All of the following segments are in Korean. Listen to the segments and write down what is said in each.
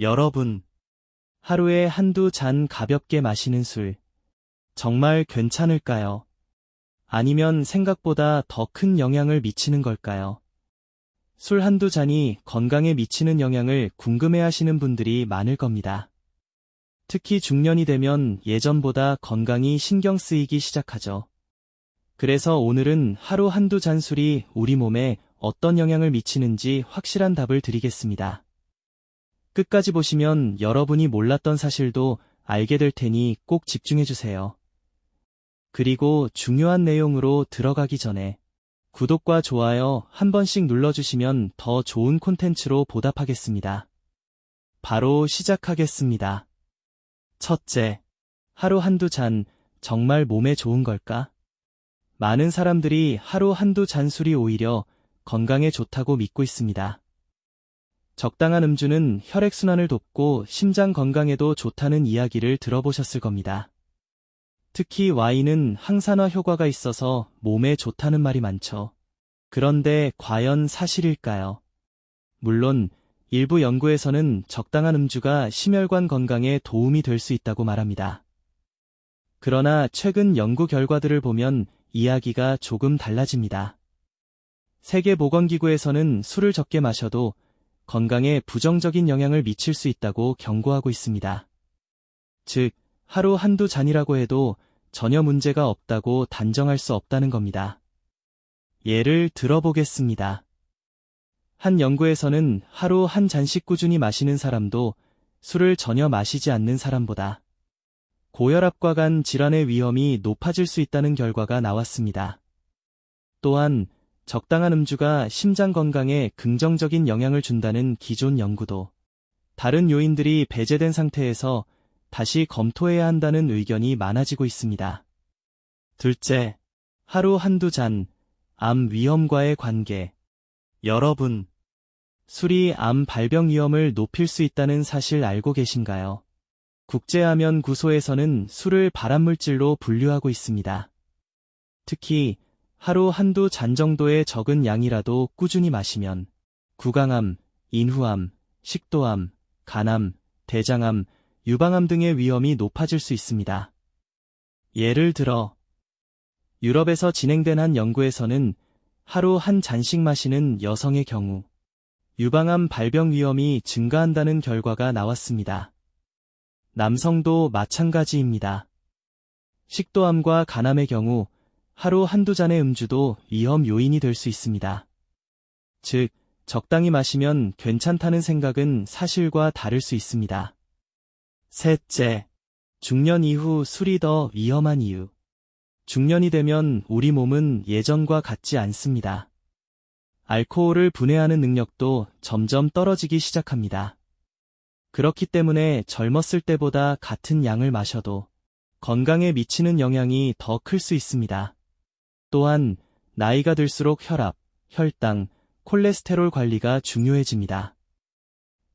여러분, 하루에 한두 잔 가볍게 마시는 술, 정말 괜찮을까요? 아니면 생각보다 더 큰 영향을 미치는 걸까요? 술 한두 잔이 건강에 미치는 영향을 궁금해하시는 분들이 많을 겁니다. 특히 중년이 되면 예전보다 건강이 신경 쓰이기 시작하죠. 그래서 오늘은 하루 한두 잔 술이 우리 몸에 어떤 영향을 미치는지 확실한 답을 드리겠습니다. 끝까지 보시면 여러분이 몰랐던 사실도 알게 될 테니 꼭 집중해주세요. 그리고 중요한 내용으로 들어가기 전에 구독과 좋아요 한 번씩 눌러주시면 더 좋은 콘텐츠로 보답하겠습니다. 바로 시작하겠습니다. 첫째, 하루 한두 잔 정말 몸에 좋은 걸까? 많은 사람들이 하루 한두 잔 술이 오히려 건강에 좋다고 믿고 있습니다. 적당한 음주는 혈액순환을 돕고 심장 건강에도 좋다는 이야기를 들어보셨을 겁니다. 특히 와인은 항산화 효과가 있어서 몸에 좋다는 말이 많죠. 그런데 과연 사실일까요? 물론 일부 연구에서는 적당한 음주가 심혈관 건강에 도움이 될 수 있다고 말합니다. 그러나 최근 연구 결과들을 보면 이야기가 조금 달라집니다. 세계보건기구에서는 술을 적게 마셔도 건강에 부정적인 영향을 미칠 수 있다고 경고하고 있습니다. 즉, 하루 한두 잔이라고 해도 전혀 문제가 없다고 단정할 수 없다는 겁니다. 예를 들어보겠습니다. 한 연구에서는 하루 한 잔씩 꾸준히 마시는 사람도 술을 전혀 마시지 않는 사람보다 고혈압과 간 질환의 위험이 높아질 수 있다는 결과가 나왔습니다. 또한 적당한 음주가 심장 건강에 긍정적인 영향을 준다는 기존 연구도 다른 요인들이 배제된 상태에서 다시 검토해야 한다는 의견이 많아지고 있습니다. 둘째, 하루 한두 잔, 암 위험과의 관계. 여러분, 술이 암 발병 위험을 높일 수 있다는 사실 알고 계신가요? 국제암연구소에서는 술을 발암물질로 분류하고 있습니다. 특히 하루 한두 잔 정도의 적은 양이라도 꾸준히 마시면 구강암, 인후암, 식도암, 간암, 대장암, 유방암 등의 위험이 높아질 수 있습니다. 예를 들어 유럽에서 진행된 한 연구에서는 하루 한 잔씩 마시는 여성의 경우 유방암 발병 위험이 증가한다는 결과가 나왔습니다. 남성도 마찬가지입니다. 식도암과 간암의 경우 하루 한두 잔의 음주도 위험 요인이 될 수 있습니다. 즉, 적당히 마시면 괜찮다는 생각은 사실과 다를 수 있습니다. 셋째, 중년 이후 술이 더 위험한 이유. 중년이 되면 우리 몸은 예전과 같지 않습니다. 알코올을 분해하는 능력도 점점 떨어지기 시작합니다. 그렇기 때문에 젊었을 때보다 같은 양을 마셔도 건강에 미치는 영향이 더 클 수 있습니다. 또한 나이가 들수록 혈압, 혈당, 콜레스테롤 관리가 중요해집니다.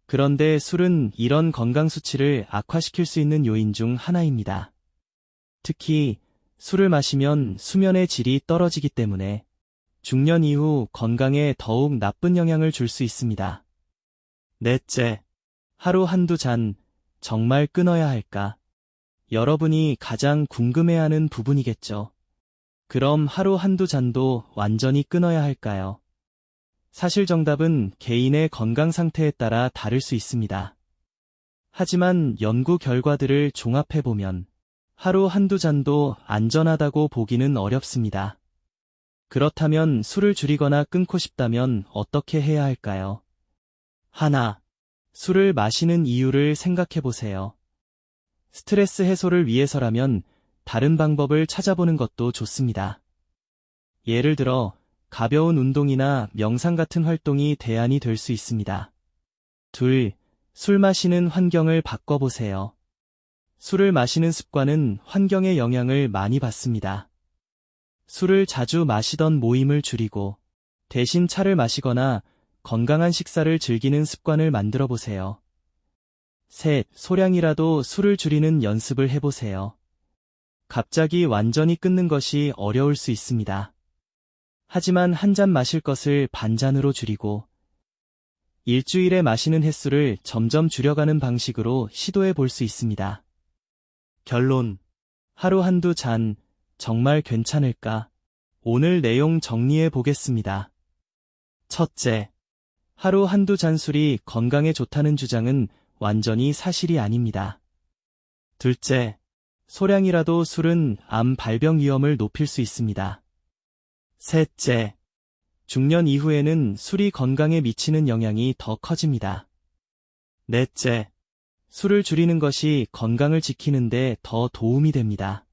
그런데 술은 이런 건강 수치를 악화시킬 수 있는 요인 중 하나입니다. 특히 술을 마시면 수면의 질이 떨어지기 때문에 중년 이후 건강에 더욱 나쁜 영향을 줄 수 있습니다. 넷째, 하루 한두 잔 정말 끊어야 할까? 여러분이 가장 궁금해하는 부분이겠죠. 그럼 하루 한두 잔도 완전히 끊어야 할까요? 사실 정답은 개인의 건강 상태에 따라 다를 수 있습니다. 하지만 연구 결과들을 종합해보면 하루 한두 잔도 안전하다고 보기는 어렵습니다. 그렇다면 술을 줄이거나 끊고 싶다면 어떻게 해야 할까요? 하나, 술을 마시는 이유를 생각해보세요. 스트레스 해소를 위해서라면 다른 방법을 찾아보는 것도 좋습니다. 예를 들어 가벼운 운동이나 명상 같은 활동이 대안이 될 수 있습니다. 둘, 술 마시는 환경을 바꿔보세요. 술을 마시는 습관은 환경의 영향을 많이 받습니다. 술을 자주 마시던 모임을 줄이고 대신 차를 마시거나 건강한 식사를 즐기는 습관을 만들어 보세요. 셋, 소량이라도 술을 줄이는 연습을 해보세요. 갑자기 완전히 끊는 것이 어려울 수 있습니다. 하지만 한 잔 마실 것을 반잔으로 줄이고 일주일에 마시는 횟수를 점점 줄여가는 방식으로 시도해 볼 수 있습니다. 결론. 하루 한두 잔, 정말 괜찮을까? 오늘 내용 정리해 보겠습니다. 첫째, 하루 한두 잔 술이 건강에 좋다는 주장은 완전히 사실이 아닙니다. 둘째, 소량이라도 술은 암 발병 위험을 높일 수 있습니다. 셋째, 중년 이후에는 술이 건강에 미치는 영향이 더 커집니다. 넷째, 술을 줄이는 것이 건강을 지키는 데 더 도움이 됩니다.